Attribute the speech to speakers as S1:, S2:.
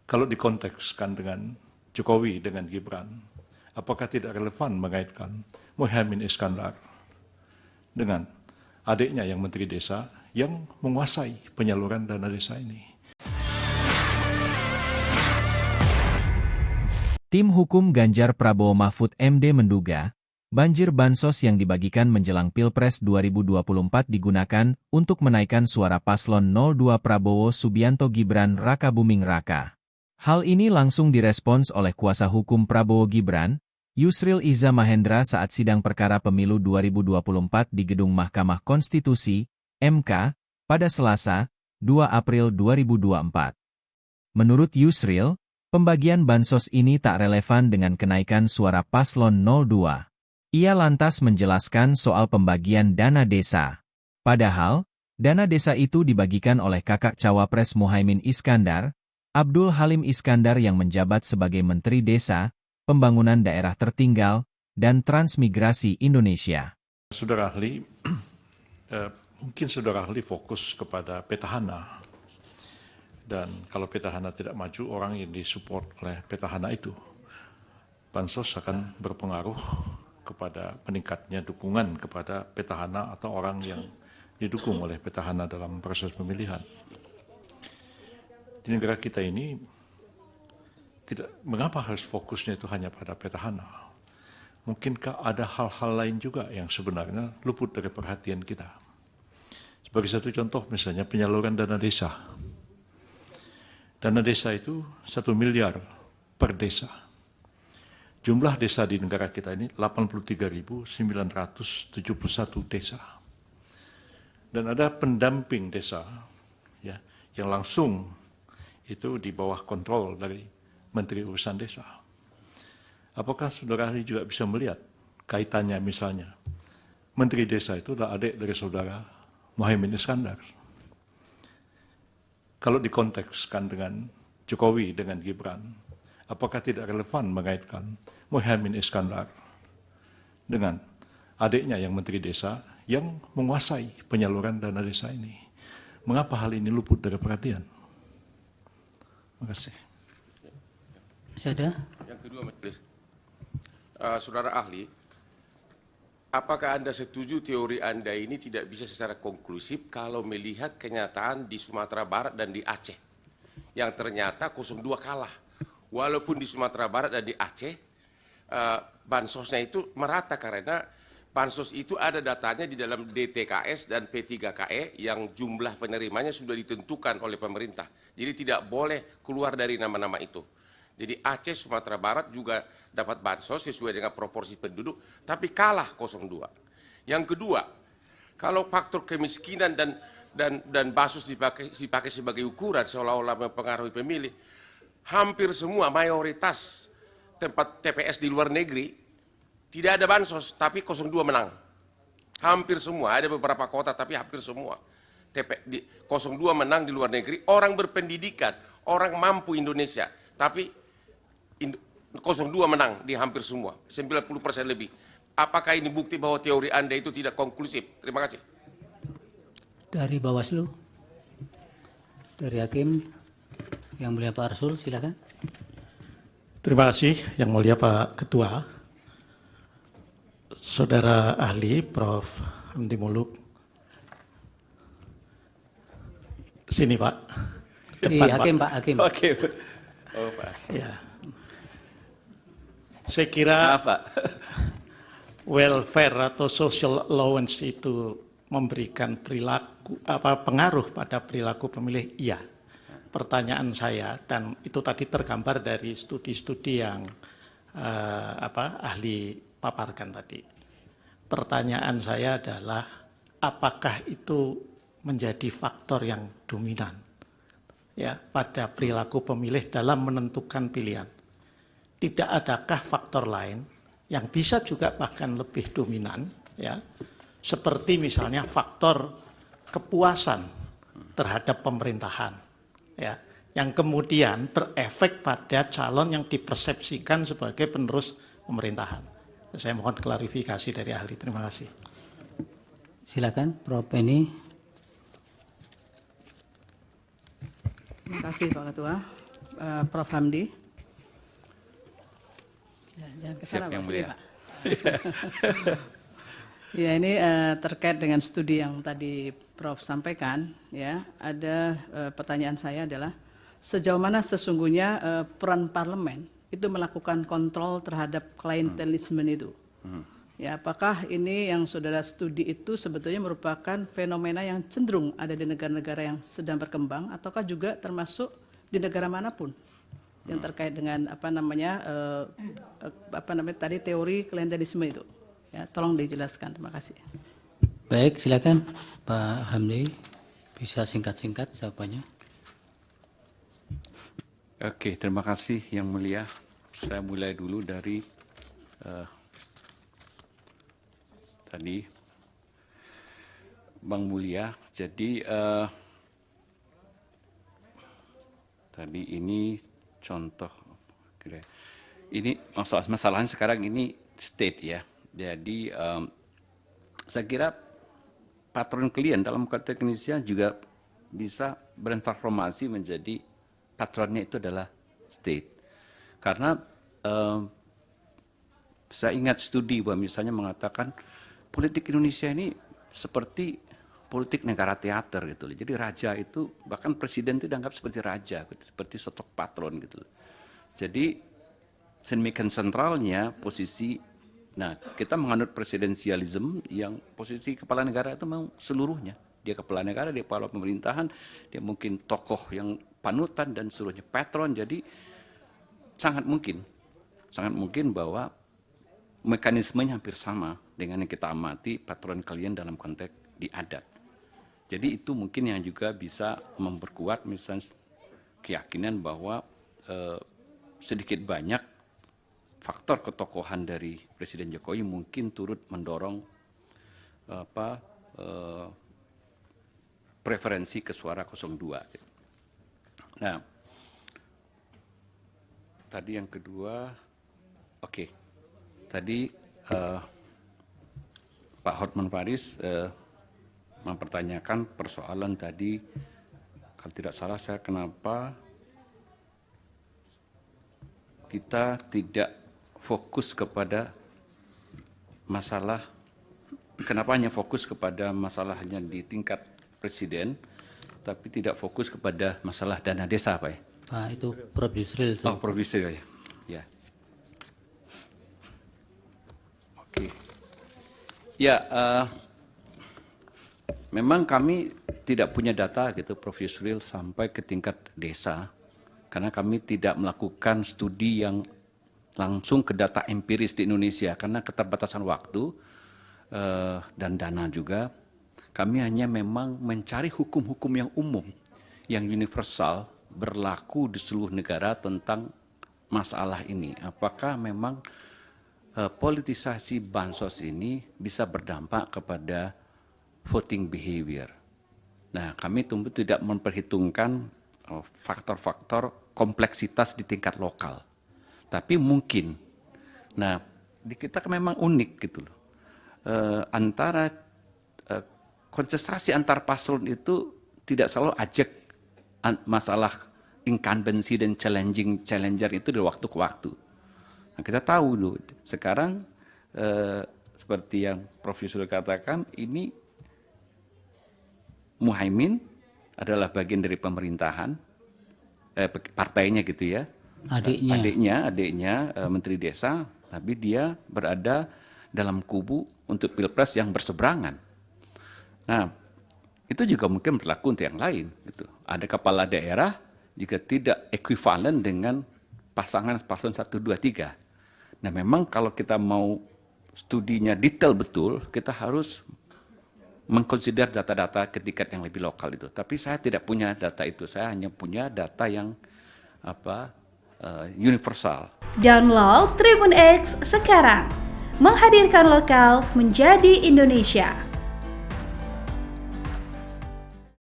S1: Kalau dikontekskan dengan Jokowi dengan Gibran, apakah tidak relevan mengaitkan Muhaimin Iskandar dengan adiknya yang Menteri Desa yang menguasai penyaluran dana desa ini?
S2: Tim hukum Ganjar Prabowo Mahfud MD menduga, banjir bansos yang dibagikan menjelang Pilpres 2024 digunakan untuk menaikkan suara paslon 02 Prabowo Subianto Gibran Raka Buming Raka. Hal ini langsung direspons oleh kuasa hukum Prabowo Gibran, Yusril Iza Mahendra saat sidang perkara pemilu 2024 di Gedung Mahkamah Konstitusi, MK, pada Selasa, 2 April 2024. Menurut Yusril, pembagian bansos ini tak relevan dengan kenaikan suara paslon 02. Ia lantas menjelaskan soal pembagian dana desa. Padahal, dana desa itu dibagikan oleh kakak cawapres Muhaimin Iskandar, Abdul Halim Iskandar yang menjabat sebagai Menteri Desa, Pembangunan Daerah Tertinggal, dan Transmigrasi Indonesia.
S1: Saudara ahli, mungkin saudara ahli fokus kepada petahana. Dan kalau petahana tidak maju, orang yang disupport oleh petahana itu, bansos akan berpengaruh kepada meningkatnya dukungan kepada petahana atau orang yang didukung oleh petahana dalam proses pemilihan. Di negara kita ini, mengapa harus fokusnya itu hanya pada petahana? Mungkinkah ada hal-hal lain juga yang sebenarnya luput dari perhatian kita? Sebagai satu contoh misalnya penyaluran dana desa. Dana desa itu 1 miliar per desa. Jumlah desa di negara kita ini 83.971 desa. Dan ada pendamping desa ya, yang langsung itu di bawah kontrol dari Menteri Urusan Desa. Apakah saudara ahli juga bisa melihat kaitannya misalnya Menteri Desa itu adalah adik dari saudara Muhaimin Iskandar. Kalau dikontekskan dengan Jokowi dengan Gibran, apakah tidak relevan mengaitkan Muhaimin Iskandar dengan adiknya yang Menteri Desa yang menguasai penyaluran dana desa ini? Mengapa hal ini luput dari perhatian? Terima kasih.
S3: Ada?
S4: Yang kedua, Majelis. Saudara ahli, apakah Anda setuju teori Anda ini tidak bisa secara konklusif kalau melihat kenyataan di Sumatera Barat dan di Aceh? Yang ternyata 02 kalah. Walaupun di Sumatera Barat dan di Aceh, bansosnya itu merata karena bansos itu ada datanya di dalam DTKS dan P3KE yang jumlah penerimanya sudah ditentukan oleh pemerintah. Jadi tidak boleh keluar dari nama-nama itu. Jadi Aceh, Sumatera Barat juga dapat bansos sesuai dengan proporsi penduduk, tapi kalah 02. Yang kedua, kalau faktor kemiskinan dan bansos dipakai sebagai ukuran seolah-olah mempengaruhi pemilih, hampir semua mayoritas tempat TPS di luar negeri tidak ada bansos, tapi 02 menang. Hampir semua, ada beberapa kota tapi hampir semua. 02 menang di luar negeri, orang berpendidikan, orang mampu Indonesia, tapi 02 menang di hampir semua, 90% lebih. Apakah ini bukti bahwa teori Anda itu tidak konklusif? Terima kasih.
S3: Dari Bawaslu, dari Hakim, Yang Mulia Pak Arsul, silakan.
S5: Terima kasih Yang Mulia Pak Ketua. Saudara ahli Prof. Hamdi Muluk. Sini Pak.
S3: Depan, Hakim Pak, Hakim.
S5: Oke.
S4: Oh, Pak.
S5: Ya. Saya kira welfare atau social allowance itu memberikan pengaruh pada perilaku pemilih. Iya. Pertanyaan saya, dan itu tadi tergambar dari studi-studi yang ahli paparkan tadi. Pertanyaan saya adalah, apakah itu menjadi faktor yang dominan ya pada perilaku pemilih dalam menentukan pilihan? Tidak adakah faktor lain yang bisa juga bahkan lebih dominan ya, seperti misalnya faktor kepuasan terhadap pemerintahan ya, yang kemudian berefek pada calon yang dipersepsikan sebagai penerus pemerintahan? Saya mohon klarifikasi dari ahli. Terima kasih.
S3: Silakan, Prof. Penny.
S6: Terima kasih Pak Ketua. Prof. Hamdi. Ya, jangan kesana,
S7: Siap, Yang
S6: Pak. Sini,
S7: Mulia.
S6: Pak. Ya, ini terkait dengan studi yang tadi Prof sampaikan, ya. Ada pertanyaan saya adalah sejauh mana sesungguhnya peran parlemen itu melakukan kontrol terhadap klientelisme itu. Ya, apakah ini yang saudara studi itu sebetulnya merupakan fenomena yang cenderung ada di negara-negara yang sedang berkembang, ataukah juga termasuk di negara manapun yang terkait dengan tadi teori klientelisme itu? Ya, tolong dijelaskan. Terima kasih.
S3: Baik, silakan Pak Hamdi, bisa singkat-singkat jawabannya.
S7: Oke, terima kasih Yang Mulia. Saya mulai dulu dari tadi Bang Mulia. Jadi tadi ini contoh, ini masalahnya sekarang ini state ya. Jadi saya kira patron klien dalam konteks Indonesia juga bisa bertransformasi menjadi patronnya itu adalah state. Karena saya ingat studi bahwa misalnya mengatakan politik Indonesia ini seperti politik negara teater gitu. Jadi raja itu, bahkan presiden itu dianggap seperti raja, seperti sosok patron gitu. Jadi sedemikian sentralnya posisi, nah kita menganut presidensialism yang posisi kepala negara itu memang seluruhnya. Dia kepala negara, dia kepala pemerintahan, dia mungkin tokoh yang panutan dan seluruhnya patron. Jadi sangat mungkin bahwa mekanismenya hampir sama dengan yang kita amati patron klien dalam konteks di adat. Jadi itu mungkin yang juga bisa memperkuat misalnya keyakinan bahwa sedikit banyak faktor ketokohan dari Presiden Jokowi mungkin turut mendorong preferensi ke suara 02. Nah, tadi yang kedua, tadi Pak Hotman Paris mempertanyakan persoalan tadi, kalau tidak salah saya kenapa kita tidak fokus kepada masalah, kenapa hanya fokus kepada masalahnya di tingkat presiden, tapi tidak fokus kepada masalah dana desa, Pak ya?
S3: Pak, itu Prof. Yusril.
S7: Oh, Prof. Yusril ya. Oke. Ya, memang kami tidak punya data gitu, Prof. Yusril, sampai ke tingkat desa, karena kami tidak melakukan studi yang langsung ke data empiris di Indonesia, karena keterbatasan waktu dan dana juga. Kami hanya memang mencari hukum-hukum yang umum, yang universal, berlaku di seluruh negara tentang masalah ini. Apakah memang politisasi bansos ini bisa berdampak kepada voting behavior. Nah, kami tentu tidak memperhitungkan faktor-faktor kompleksitas di tingkat lokal. Tapi mungkin, nah di kita kan memang unik gitu loh. Antara kontestasi antar paslon itu tidak selalu ajak masalah incumbency dan challenger itu dari waktu ke waktu. Nah, kita tahu loh, sekarang seperti yang Prof. Yusril katakan, ini Muhaimin adalah bagian dari pemerintahan, partainya gitu ya. Adiknya Menteri Desa, tapi dia berada dalam kubu untuk pilpres yang berseberangan. Nah, itu juga mungkin berlaku untuk yang lain. Gitu. Ada kepala daerah jika tidak ekuivalen dengan pasangan paslon 1, 2, 3. Nah, memang kalau kita mau studinya detail betul, kita harus mengkonsider data-data ke tingkat yang lebih lokal itu. Tapi saya tidak punya data itu, saya hanya punya data yang universal.
S8: Download Tribun X sekarang, menghadirkan lokal menjadi Indonesia.